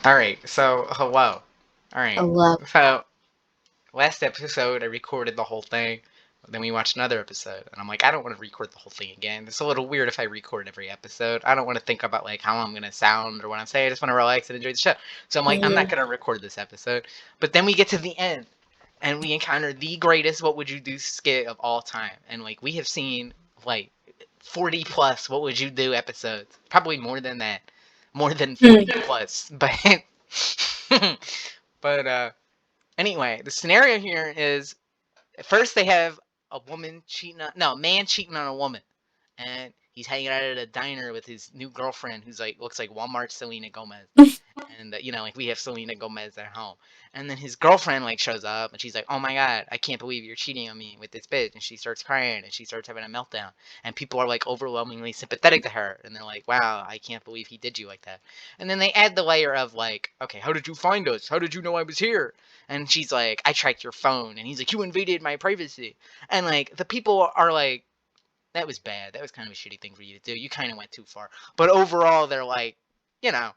Alright, so hello. Alright, Hello. so last episode I recorded the whole thing, then we watched another episode, and I'm like, I don't want to record the whole thing again. It's a little weird if I record every episode. I don't want to think about like how I'm gonna sound or what I'm saying. I just want to relax and enjoy the show. So I'm like, I'm not gonna record this episode. But then we get to the end, and we encounter the greatest "What Would You Do" skit of all time, and like we have seen like 40 plus "What Would You Do" episodes, probably more than that, more than 40 plus, but. but anyway, the scenario here is first they have a woman cheating on no, a man cheating on a woman. And he's hanging out at a diner with his new girlfriend who's like looks like Walmart Selena Gomez. And like we have Selena Gomez at home. And then his girlfriend like shows up and she's like, "Oh my god, I can't believe you're cheating on me with this bitch." And she starts crying and she starts having a meltdown. And people are like overwhelmingly sympathetic to her. And they're like, "Wow, I can't believe he did you like that." And then they add the layer of like, "Okay, how did you find us? How did you know I was here?" And she's like, "I tracked your phone." And he's like, "You invaded my privacy." And like the people are like, that was bad. That was kind of a shitty thing for you to do. You kind of went too far. But overall, they're like, you know,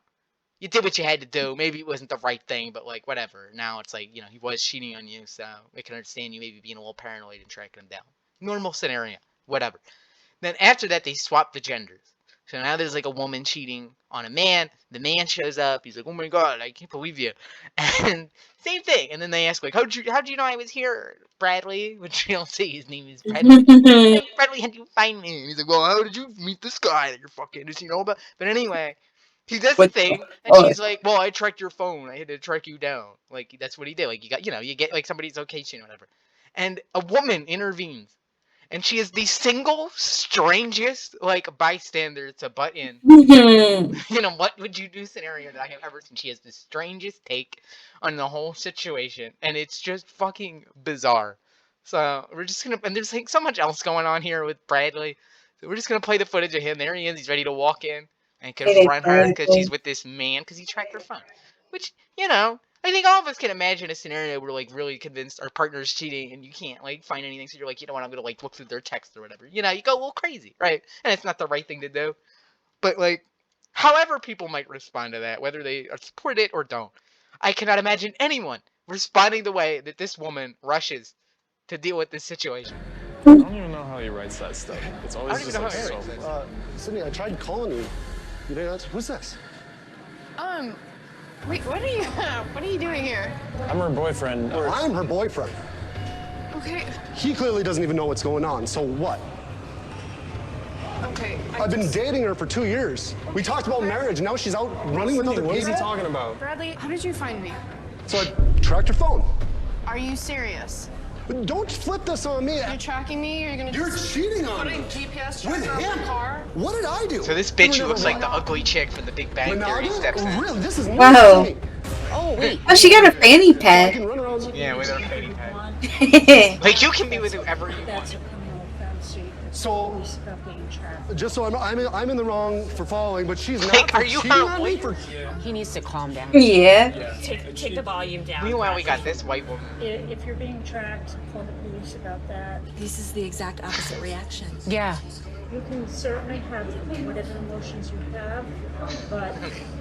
you did what you had to do. Maybe it wasn't the right thing, but like, whatever. Now it's like, he was cheating on you, so I can understand you maybe being a little paranoid and tracking him down. Normal scenario. Whatever. Then after that, they swap the genders. So now there's like a woman cheating on a man. The man shows up. He's like, "Oh my god, I can't believe you." And same thing. And then they ask like, how'd you know I was here, Bradley? Which you don't say his name is Bradley. Hey, Bradley, how'd you find me? And he's like, "Well, how did you meet this guy that you're fucking? Does he know about?" But anyway, he does the What? thing, and Oh, she's like, "Well, I tracked your phone. I had to track you down." Like that's what he did. Like you get like somebody's location or whatever. And a woman intervenes and she is the single strangest like bystander to butt in. What would you do scenario that I have ever seen. She has the strangest take on the whole situation, and it's just fucking bizarre. So we're just gonna, and there's like so much else going on here with Bradley. So we're just gonna play the footage of him. There he is. He's ready to walk in and confront her because she's with this man because he tracked her phone. Which I think all of us can imagine a scenario where like really convinced our partner's cheating and you can't like find anything, so you're like, you know what, I'm gonna like look through their text or whatever. You go a little crazy, right? And it's not the right thing to do. But like, however people might respond to that, whether they support it or don't, I cannot imagine anyone responding the way that this woman rushes to deal with this situation. I don't even know how he writes that stuff. It's I always don't even just know like how he so. writes that. Sydney, I tried calling you. You didn't answer. Who's this? Wait, what are you doing here? I'm her boyfriend. I'm her boyfriend. Okay, He clearly doesn't even know what's going on, so what? okay. I've been dating her for 2 years. We talked about marriage, and now she's out running with other What is he people. talking about? Bradley, how did you find me? So I tracked her phone. Are you serious? But don't flip this on me. You're tracking me? You're gonna You're just cheating on putting me. GPS With tracker on him. the car? What did I do? So this bitch You who looks never like the run- ugly chick from the Big Bang Theory Monogamy? steps in. Really? This is Wow. me. Oh, wait. oh, she got a fanny I can pack. run around. Yeah, with her fanny pack. Like you can be with whoever you That's want. a criminal offense, so you can So- police about being trapped. Just so I'm in the wrong for following, but she's not Like, for are you cheating her on me for. He needs to calm down. Yeah. Take the volume down. Meanwhile, we got this white woman. If you're being tracked, call the police about that. This is the exact opposite reaction. Yeah. You can certainly have whatever emotions you have, but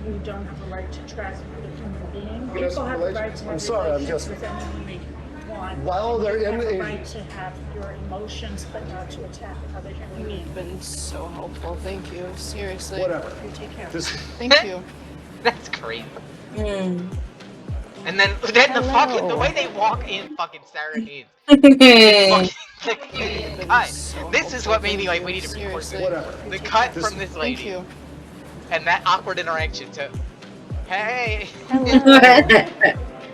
you don't have a right to track another human being. Yes, People have the right to I'm have sorry, I'm relations just- with anyone they want. While they're You in have the- the right to have your emotions, but not to attack another human being. You've been so helpful. Thank you. Seriously. Whatever. You take care. This. Thank you. That's crazy. Mm. And then the way they walk in fucking Sarah Haynes. Fucking cut. This is what made me like, we need to record this. Seriously. Whatever. The cut This- from this Thank lady you. and that awkward interaction to, hey, hello.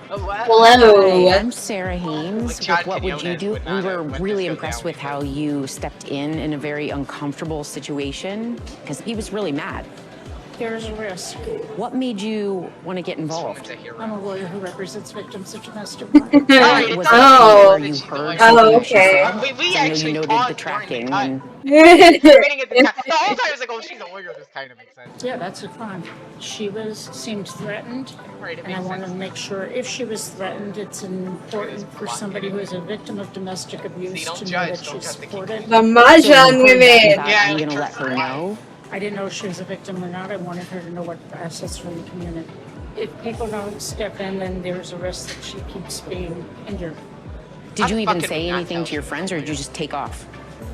Hi, Hello. I'm Sarah Haynes. Like Chad With What Would You Quinones Do? would We not were have let really this go impressed down with how you stepped in a very uncomfortable situation because he was really mad. There's a risk. What made you want to get This involved? woman's a hero. I'm a lawyer who represents victims of domestic violence. Alright, Was it's there not a Oh. point where you that she heard like- Oh, something that she okay. said? We I know actually you noted paused the during tracking. cut. And Beginning of the cut. The whole time I was like, oh, she's a lawyer. This kind of makes sense. Yeah, that's a crime. She seemed threatened, Right, it and I makes wanted to sense. make sure if she was threatened, it's important for somebody who is a victim of domestic abuse don't to know judge, that don't she's have to keep supported. The so you Mahjong heard that and women. thought, Yeah, I I'm like going to let trust her her know. I didn't know if she was a victim or not. I wanted her to know what the assets from the community. if people don't step in, then there's a risk that she keeps being injured. Did you even fucking say not anything tell to your you? friends, or did you just take off?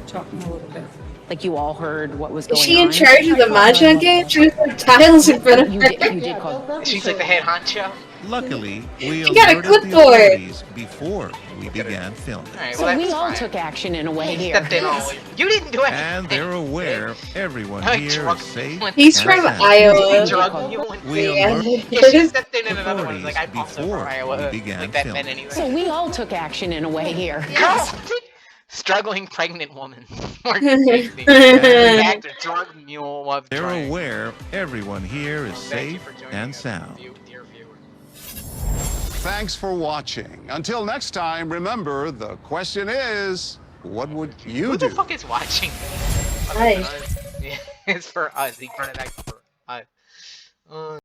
Talking a little bit. Like you all heard what was Is going on? she in charge of the mahjong game? She was like tiles in front of You her. did call. She's like the head honcho. Luckily, we She got a alerted the clipboard. authorities before we began filming. All right, So well, we that's all fine. took action in a way You here. stepped in all. You didn't do anything. And they're aware everyone Like here drunk is safe. one. He's and from sound. Iowa. Drug you went. We Yeah. alerted Yeah, she stepped in and another one was like, I'm authorities also from before Iowa. we began Like that filming. meant anyway. So we all took action in a way here. Girl, struggling pregnant woman. Or safety. Act a drug mule while They're trying. aware everyone here is Thank you safe for joining and us, sound. dear viewer. Thanks for watching. Until next time, remember, the question is, what would you Who do? the fuck is watching? Nice. Yeah, it's for us. He brought it back for us.